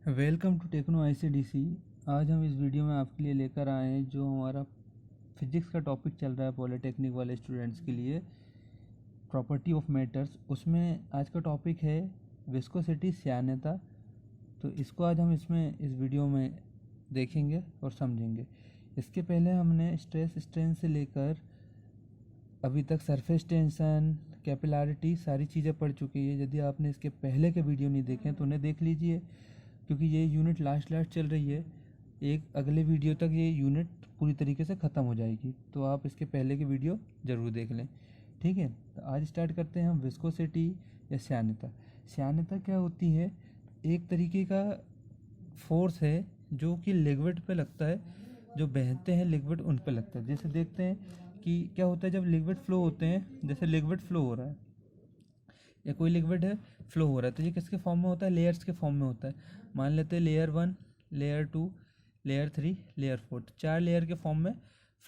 Welcome to techno आईसीडीसी। आज हम इस वीडियो में आपके लिए लेकर आए हैं जो हमारा फिजिक्स का टॉपिक चल रहा है पॉलिटेक्निक वाले स्टूडेंट्स के लिए, प्रॉपर्टी ऑफ मैटर्स। उसमें आज का टॉपिक है विस्कोसिटी, श्यानता। तो इसको आज हम इस वीडियो में देखेंगे और समझेंगे। इसके पहले हमने स्ट्रेस स्ट्रेन से लेकर अभी तक सरफेस टेंशन, कैपिलरिटी सारी चीज़ें पढ़ चुकी है। यदि आपने इसके पहले के वीडियो नहीं देखे तो उन्हें देख लीजिए, क्योंकि ये यूनिट लास्ट चल रही है। एक अगले वीडियो तक ये यूनिट पूरी तरीके से ख़त्म हो जाएगी, तो आप इसके पहले के वीडियो ज़रूर देख लें। ठीक है, तो आज स्टार्ट करते हैं हम विस्कोसिटी या श्यानता। श्यानता क्या होती है? एक तरीके का फोर्स है जो कि लिक्विड पे लगता है, जो बहते हैं लिक्विड उन पे लगता है। जैसे देखते हैं कि क्या होता है जब लिक्विड फ्लो होते हैं, जैसे लिक्विड फ्लो हो रहा है या कोई लिक्विड है फ्लो हो रहा है, तो ये किसके फॉर्म में होता है? लेयर्स के फॉर्म में होता है। मान लेते हैं लेयर 1, लेयर 2, लेयर 3, लेयर 4, तो 4 लेयर के फॉर्म में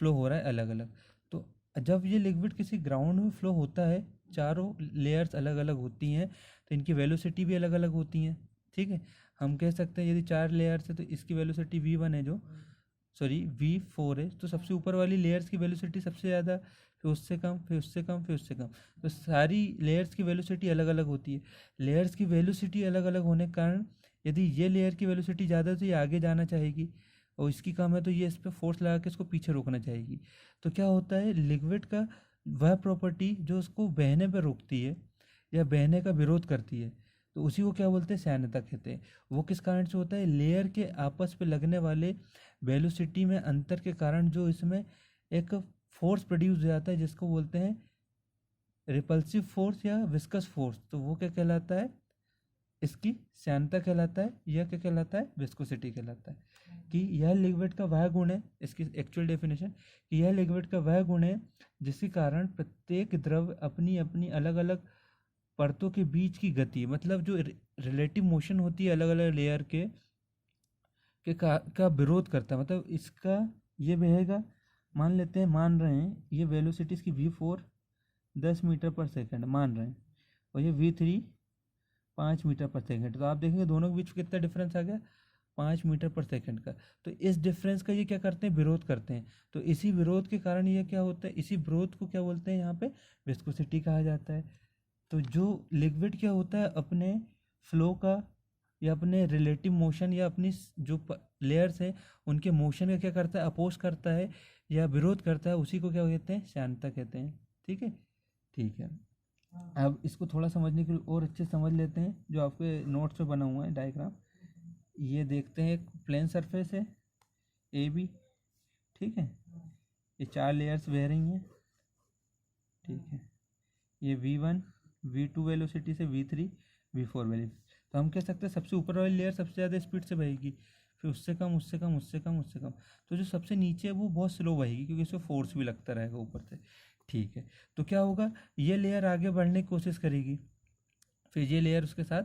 फ्लो हो रहा है अलग अलग। तो जब ये लिक्विड किसी ग्राउंड में फ्लो होता है, चारों लेयर्स अलग अलग होती हैं, तो इनकी वेलोसिटी भी अलग अलग होती हैं। ठीक है, हम कह सकते हैं यदि 4 लेयर्स है तो इसकी वेलोसिटी v1 है, जो v4 है, तो सबसे ऊपर वाली लेयर्स की वेलोसिटी सबसे ज़्यादा, फिर उससे कम, फिर उससे कम, फिर उससे कम। तो सारी लेयर्स की वेलोसिटी अलग अलग होती है। लेयर्स की वेलोसिटी अलग अलग होने के कारण यदि ये लेयर की वेलोसिटी ज़्यादा है तो ये आगे जाना चाहेगी, और इसकी कम है तो ये इस पर फोर्स लगा के इसको पीछे रोकना चाहेगी। तो क्या होता है, लिक्विड का वह प्रॉपर्टी जो उसको बहने पर रोकती है या बहने का विरोध करती है, तो उसी को क्या बोलते हैं? श्यानता कहते हैं। वो किस कारण से होता है? लेयर के आपस पे लगने वाले वेलोसिटी में अंतर के कारण जो इसमें एक फोर्स प्रोड्यूस हो जाता है, जिसको बोलते हैं रिपल्सिव फोर्स या विस्कस फोर्स। तो वो क्या कहलाता है? इसकी श्यानता कहलाता है। यह क्या कहलाता है? विस्कोसिटी कहलाता है। कि यह लिक्विड का वह गुण है, इसकी एक्चुअल डेफिनेशन, कि यह लिक्विड का वह गुण है जिसके कारण प्रत्येक द्रव अपनी अपनी अलग अलग परतों के बीच की गति, मतलब जो रिलेटिव मोशन होती है अलग अलग लेयर का विरोध करता है। मतलब इसका ये बहेगा, मान लेते हैं, मान रहे हैं ये वेलोसिटी इसकी v4 10 मीटर पर सेकंड मान रहे हैं, और ये v3 5 मीटर पर सेकंड। तो आप देखेंगे दोनों के बीच कितना डिफरेंस आ गया, 5 मीटर पर सेकंड का। तो इस डिफरेंस का ये क्या करते हैं? विरोध करते हैं। तो इसी विरोध के कारण ये क्या होता है? इसी विरोध को क्या बोलते हैं? यहाँ पे विस्कोसिटी कहा जाता है। तो जो लिक्विड क्या होता है, अपने फ्लो का या अपने रिलेटिव मोशन या अपनी जो लेयर्स है उनके मोशन का क्या करता है? अपोज करता है या विरोध करता है, उसी को क्या कहते हैं? श्यानता कहते हैं। ठीक है, ठीक है। अब इसको थोड़ा समझने के लिए और अच्छे समझ लेते हैं, जो आपके नोट्स पे बना हुआ है डायग्राम। ये देखते हैं, एक प्लेन सरफेस है ए बी। ठीक है, ये 4 लेयर्स बह रही हैं। ठीक है, ये v1 v2 वेलोसिटी से v3 v4 वेलोसिटी। तो हम कह सकते हैं सबसे ऊपर वाली लेयर सबसे ज़्यादा स्पीड से बहेगी, फिर उससे कम, उससे कम, उससे कम, उससे कम। तो जो सबसे नीचे है वो बहुत स्लो बहेगी, क्योंकि इसमें फोर्स भी लगता रहेगा ऊपर से। ठीक है, तो क्या होगा, ये लेयर आगे बढ़ने की कोशिश करेगी, फिर ये लेयर उसके साथ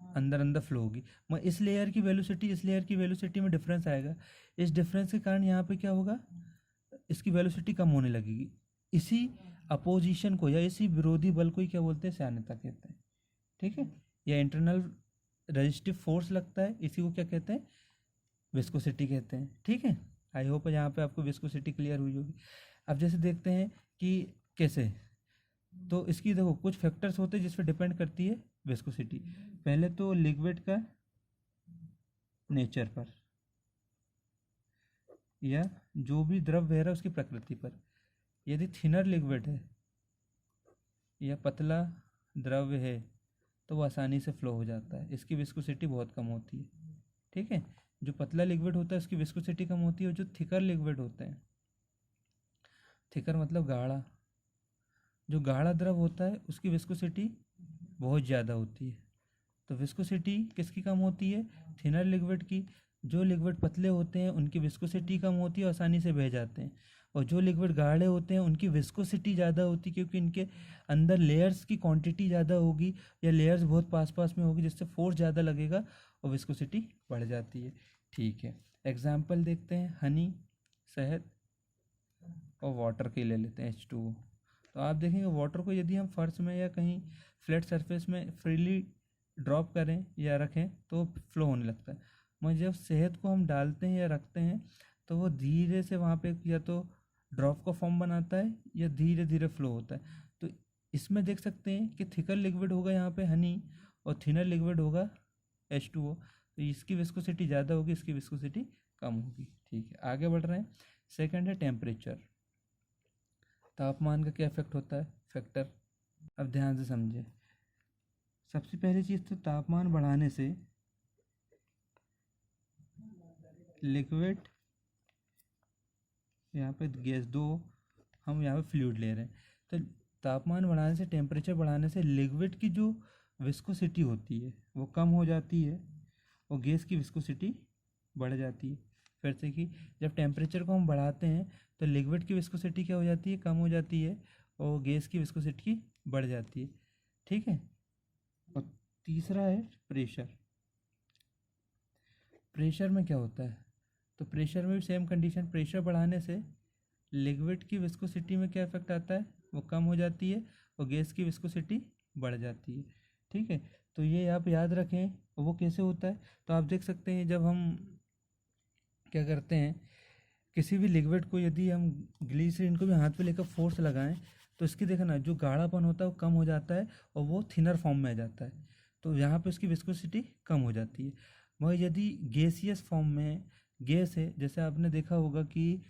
अंदर अंदर फ्लो होगी। मगर इस लेयर की वेलोसिटी इस लेयर की वेलोसिटी में डिफरेंस आएगा। इस डिफरेंस के कारण यहाँ पे क्या होगा, इसकी वेलोसिटी कम होने लगेगी। इसी अपोजिशन को या इसी विरोधी बल को ही क्या बोलते हैं? श्यानता कहते हैं। ठीक है, या इंटरनल रेजिस्टिव फोर्स लगता है, इसी को क्या कहते हैं? विस्कोसिटी कहते हैं। ठीक है, आई होप यहाँ पे आपको विस्कोसिटी क्लियर हुई होगी। अब जैसे देखते हैं कि कैसे, तो इसकी देखो कुछ फैक्टर्स होते हैं जिस पर डिपेंड करती है विस्कोसिटी। पहले तो लिक्विड का नेचर पर, या जो भी द्रव बह रहा है उसकी प्रकृति पर। यदि थिनर लिक्विड है या पतला द्रव्य है तो वो आसानी से फ्लो हो जाता है, इसकी विस्कोसिटी बहुत कम होती है। ठीक है, जो पतला लिक्विड होता है उसकी विस्कोसिटी कम होती है, और जो थिकर लिक्विड होते हैं, थिकर मतलब गाढ़ा, जो गाढ़ा द्रव होता है उसकी विस्कोसिटी बहुत ज़्यादा होती है। तो विस्कोसिटी किसकी कम होती है? थिनर लिक्विड की। जो लिक्विड पतले होते हैं उनकी विस्कोसिटी कम होती है, आसानी से बह जाते हैं। और जो लिक्विड गाढ़े होते हैं उनकी विस्कोसिटी ज़्यादा होती है, क्योंकि इनके अंदर लेयर्स की क्वांटिटी ज़्यादा होगी, या लेयर्स बहुत पास पास में होगी, जिससे फोर्स ज़्यादा लगेगा और विस्कोसिटी बढ़ जाती है। ठीक है, एग्जाम्पल देखते हैं, हनी, शहद, और वाटर के ले लेते हैं H2O। तो आप देखेंगे वाटर को यदि हम फर्श में या कहीं फ्लैट सरफेस में फ्रीली ड्रॉप करें या रखें तो फ्लो होने लगता है, मगर जब शहद को हम डालते हैं या रखते हैं तो वो धीरे से वहाँ पे या तो ड्रॉप का फॉर्म बनाता है या धीरे धीरे फ्लो होता है। तो इसमें देख सकते हैं कि थिकर लिक्विड होगा यहाँ पे हनी और थिनर लिक्विड होगा H2O, तो इसकी विस्कोसिटी ज़्यादा होगी, इसकी विस्कोसिटी कम होगी। ठीक है, आगे बढ़ रहे हैं। सेकंड है टेम्परेचर, तापमान का क्या इफेक्ट होता है, फैक्टर। अब ध्यान से समझें। सबसे पहली चीज़ तो तापमान बढ़ाने से लिक्विड, यहाँ पे गैस दो, हम यहाँ पे फ्लूइड ले रहे हैं, तो तापमान बढ़ाने से, टेम्परेचर बढ़ाने से लिक्विड की जो विस्कोसिटी होती है वो कम हो जाती है और गैस की विस्कोसिटी बढ़ जाती है। फिर से कि जब टेम्परेचर को हम बढ़ाते हैं तो लिक्विड की विस्कोसिटी क्या हो जाती है, कम हो जाती है और गैस की विस्कोसिटी बढ़ जाती है। ठीक है, और तीसरा है प्रेशर। प्रेशर में क्या होता है, तो प्रेशर में भी सेम कंडीशन, प्रेशर बढ़ाने से लिक्विड की विस्कोसिटी में क्या इफेक्ट आता है, वो कम हो जाती है और गैस की विस्कोसिटी बढ़ जाती है। ठीक है, तो ये आप याद रखें। वो कैसे होता है, तो आप देख सकते हैं जब हम क्या करते हैं, किसी भी लिक्विड को यदि हम ग्लिसरीन को भी हाथ पे लेकर फोर्स लगाएं तो इसकी देखना जो गाढ़ापन होता है वो कम हो जाता है और वो थिनर फॉर्म में आ जाता है, तो यहाँ पे उसकी विस्कोसिटी कम हो जाती है। मगर यदि गैसियस फॉर्म में गैस है, जैसे आपने देखा होगा कि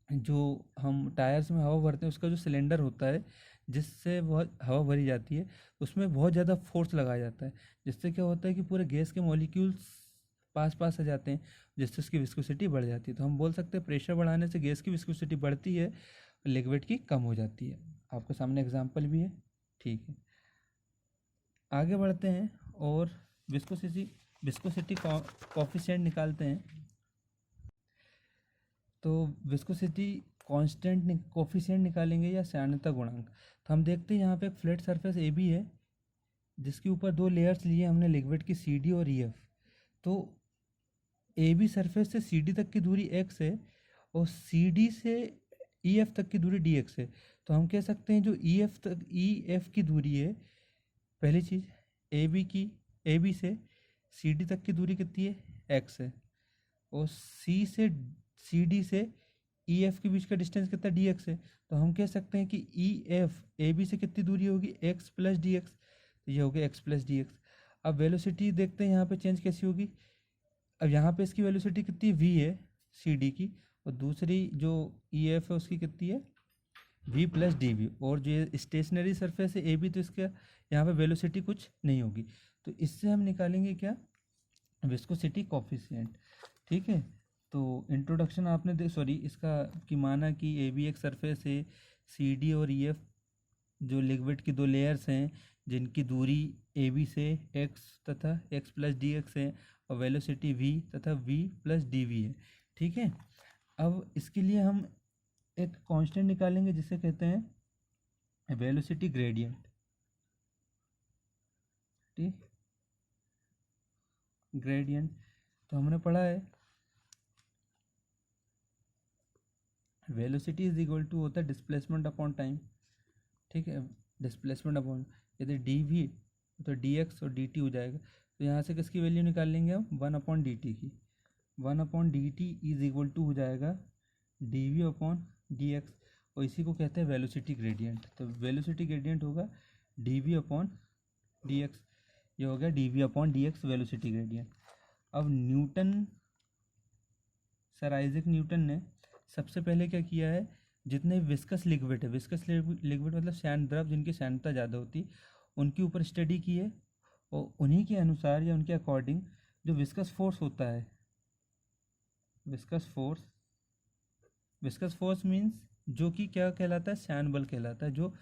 जो हम टायर्स में हवा भरते हैं उसका जो सिलेंडर होता है जिससे बहुत हवा भरी जाती है, उसमें बहुत ज़्यादा फोर्स लगाया जाता है, जिससे क्या होता है कि पूरे गैस के मॉलिक्यूल्स पास पास आ जाते हैं, जिससे उसकी विस्कोसिटी बढ़ जाती है। तो हम बोल सकते हैं प्रेशर बढ़ाने से गैस की विस्कोसिटी बढ़ती है, लिक्विड की कम हो जाती है। आपके सामने एग्जाम्पल भी है। ठीक है, आगे बढ़ते हैं और विस्कोसिटी कॉफिशिएंट निकालते हैं। तो विस्कोसिटी कांस्टेंट कोफिशिएंट निकालेंगे या श्यानता गुणांक। तो हम देखते हैं यहाँ पे एक फ्लैट सरफेस ए बी है जिसके ऊपर दो लेयर्स लिए हमने लिक्विड की सी डी और ई एफ। तो ए बी सरफेस से सी डी तक की दूरी x है और सी डी से ई एफ तक की दूरी डी एक्स है। तो हम कह सकते हैं जो ई एफ की दूरी है, पहली चीज़ ए बी से सी डी तक की दूरी कितनी है, x है, और सी डी से ई एफ के बीच का डिस्टेंस कितना डी एक्स है। तो हम कह सकते हैं कि ई एफ ए बी से कितनी दूरी होगी, एक्स प्लस डी एक्स, तो ये हो गया एक्स प्लस डी एक्स। अब वेलोसिटी देखते हैं यहाँ पे चेंज कैसी होगी। अब यहाँ पे इसकी वेलोसिटी कितनी v है सी डी की, और दूसरी जो ई एफ है उसकी कितनी है v प्लस डी वी, और जो स्टेशनरी सरफेस है ए बी, तो इसका यहाँ पे वेलोसिटी कुछ नहीं होगी। तो इससे हम निकालेंगे क्या, विस्कोसिटी कॉफिशिएंट। ठीक है, तो इंट्रोडक्शन आपने इसका की माना कि ए बी एक सरफेस है, सी डी और ई एफ जो लिक्विड की दो लेयर्स हैं जिनकी दूरी ए बी से x तथा x प्लस डी एक्स है, और वेलोसिटी v तथा v प्लस डी वी है। ठीक है, अब इसके लिए हम एक कांस्टेंट निकालेंगे जिसे कहते हैं वेलोसिटी ग्रेडियंट। ठीक, ग्रेडियंट तो हमने पढ़ा है वेलोसिटी इज इक्वल टू होता है डिस्प्लेसमेंट अपॉन टाइम। ठीक है, डिस्प्लेसमेंट अपॉन, यदि डी वी तो डी एक्स और डी टी हो जाएगा। तो यहाँ से किसकी वैल्यू निकाल लेंगे हम, 1/dt की। 1/dt इज इक्वल टू हो जाएगा D V upon D X, और इसी को कहते हैं वेलोसिटी ग्रेडियंट। तो वेलोसिटी ग्रेडियंट होगा D V upon D X, ये हो गया D V upon D X velocity gradient. अब सर आइजैक न्यूटन ने सबसे पहले क्या किया है, जितने विस्कस लिक्विड है, विस्कस लिक्विड मतलब श्यान द्रव जिनकी श्यानता ज़्यादा होती, उनके ऊपर स्टडी की है, और उन्हीं के अनुसार या उनके अकॉर्डिंग जो विस्कस फोर्स होता है, विस्कस फोर्स मीन्स जो कि क्या कहलाता है, श्यान बल कहलाता है। जो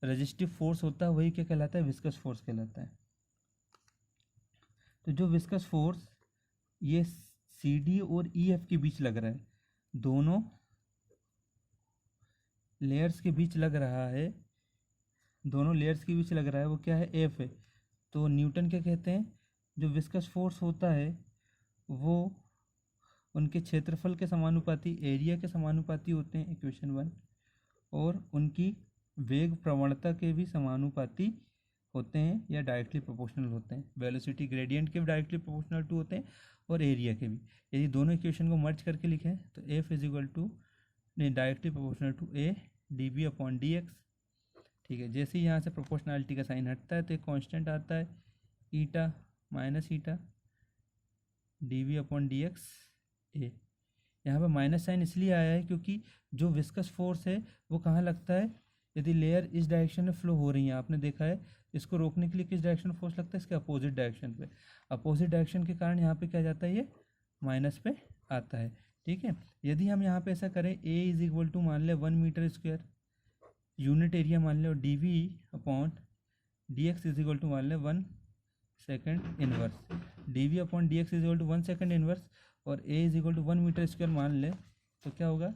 रेजिस्टिव फोर्स होता है वही क्या कहलाता है, विस्कस फोर्स कहलाता है। तो जो विस्कस फोर्स ये सी डी और ई एफ के बीच लग रहा है, दोनों लेयर्स के बीच लग रहा है, दोनों लेयर्स के बीच लग रहा है, वो क्या है, एफ है। तो न्यूटन क्या कहते हैं, जो विस्कस फोर्स होता है वो उनके क्षेत्रफल के समानुपाती, एरिया के समानुपाती होते हैं, इक्वेशन 1, और उनकी वेग प्रवणता के भी समानुपाती होते हैं या डायरेक्टली प्रोपोर्शनल होते हैं। वेलोसिटी ग्रेडियंट के भी डायरेक्टली प्रोपोर्शनल टू होते हैं और एरिया के भी। यदि दोनों इक्वेशन को मर्ज करके लिखें तो F is equal to directly proportional to A D B upon D X. ठीक है, जैसे ही यहाँ से प्रोपोर्शनलिटी का साइन हटता है तो एक कांस्टेंट आता है eta minus eta D V upon D X A. यहाँ पर माइनस साइन इसलिए आया है क्योंकि जो विस्कस फोर्स है वो कहाँ लगता है, यदि लेयर इस डायरेक्शन में फ्लो हो रही है, आपने देखा है इसको रोकने के लिए किस डायरेक्शन में फोर्स लगता है, इसके अपोजिट डायरेक्शन पे। अपोजिट डायरेक्शन के कारण यहाँ पे क्या जाता है, ये माइनस पे आता है। ठीक है, यदि हम यहाँ पे ऐसा करें ए इज इक्वल टू मान लें 1 मीटर स्क्वायर यूनिट एरिया मान लें, और D V upon D X is equal to मान लें 1 second inverse, D V upon D X is equal to 1 second inverse, और A is equal to 1 metre square मान ले, तो क्या होगा,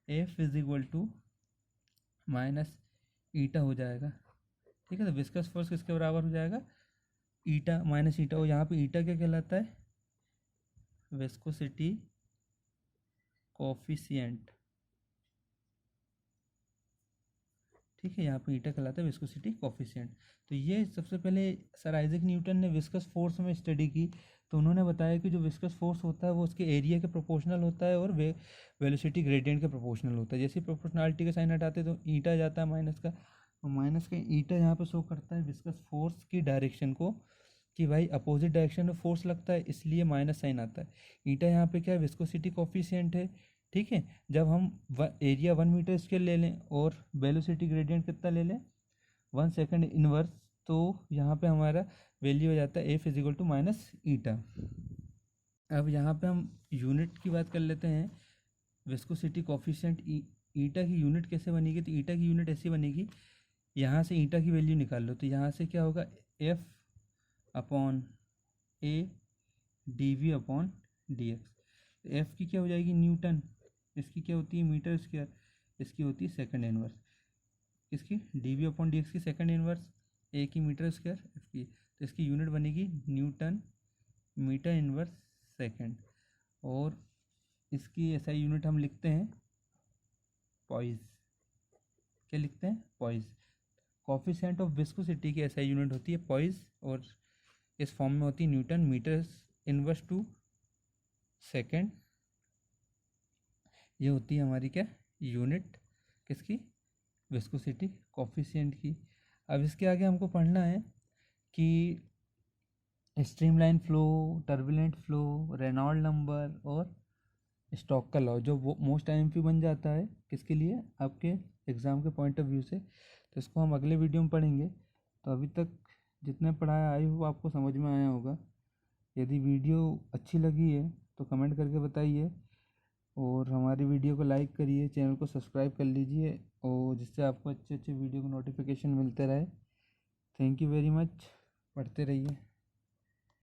F is equal to minus eta हो जाएगा। ठीक है, तो विस्कस फोर्स किसके बराबर हो जाएगा, ईटा माइनस ईटा। और यहाँ पे ईटा क्या कहलाता है, विस्कोसिटी कोफिशिएंट। ठीक है, यहाँ पे ईटा कहलाता है विस्कोसिटी कोफिशिएंट। तो ये सबसे पहले सर आइजैक न्यूटन ने विस्कस फोर्स में स्टडी की, तो उन्होंने बताया कि जो विस्कस फोर्स होता है वो उसके एरिया के प्रोपोर्शनल होता है और वेलोसिटी ग्रेडियंट के प्रोपोर्शनल होता है। जैसे प्रोपोर्शनलिटी का साइन हटाते तो ईटा जाता है माइनस का, और माइनस का ईटा यहाँ पे शो करता है विस्कस फोर्स की डायरेक्शन को, कि भाई अपोजिट डायरेक्शन में फोर्स लगता है इसलिए माइनस साइन आता है। ईटा यहाँ पे क्या है, विस्कोसिटी कोफिशिएंट है। ठीक है, जब हम एरिया 1 मीटर स्क्वायर ले लें और वेलोसिटी ग्रेडियंट कितना ले लें 1 सेकेंड इनवर्स, तो यहाँ पे हमारा वैल्यू हो जाता है F is equal to minus eta. अब यहाँ पे हम यूनिट की बात कर लेते हैं, विस्कोसिटी कोफिशिएंट ईटा की यूनिट कैसे बनेगी, तो ईटा की यूनिट ऐसी बनेगी, यहाँ से ईटा की वैल्यू निकाल लो, तो यहाँ से क्या होगा F upon A D V upon D X. F की क्या हो जाएगी न्यूटन, इसकी क्या होती है मीटर स्क्वायर, इसकी होती है सेकंड इनवर्स, इसकी D V upon D X की सेकंड इनवर्स, ए की मीटर स्क्वायर, एफ की, तो इसकी यूनिट बनेगी न्यूटन मीटर इनवर्स सेकंड। और इसकी ऐसा यूनिट हम लिखते हैं पॉइज। क्या लिखते हैं, पॉइज। कोफिशिएंट ऑफ विस्कोसिटी की ऐसा यूनिट होती है पॉइज, और इस फॉर्म में होती है newton metre inverse two second. ये होती है हमारी क्या यूनिट, किसकी, विस्कोसिटी कोफिशिएंट की। अब इसके आगे हमको पढ़ना है कि streamline flow, turbulent flow, Reynold number और स्टोक्स का लॉ, जो मोस्ट आईएमपी बन जाता है किसके लिए, आपके एग्ज़ाम के पॉइंट ऑफ व्यू से। तो इसको हम अगले वीडियो में पढ़ेंगे। तो अभी तक जितने पढ़ाया आई हो आपको समझ में आया होगा। यदि वीडियो अच्छी लगी है तो कमेंट करके बताइए, और हमारी वीडियो को लाइक करिए, चैनल को सब्सक्राइब कर लीजिए, और जिससे आपको अच्छे अच्छे वीडियो को नोटिफिकेशन मिलते रहे। थैंक यू वेरी मच, पढ़ते रहिए।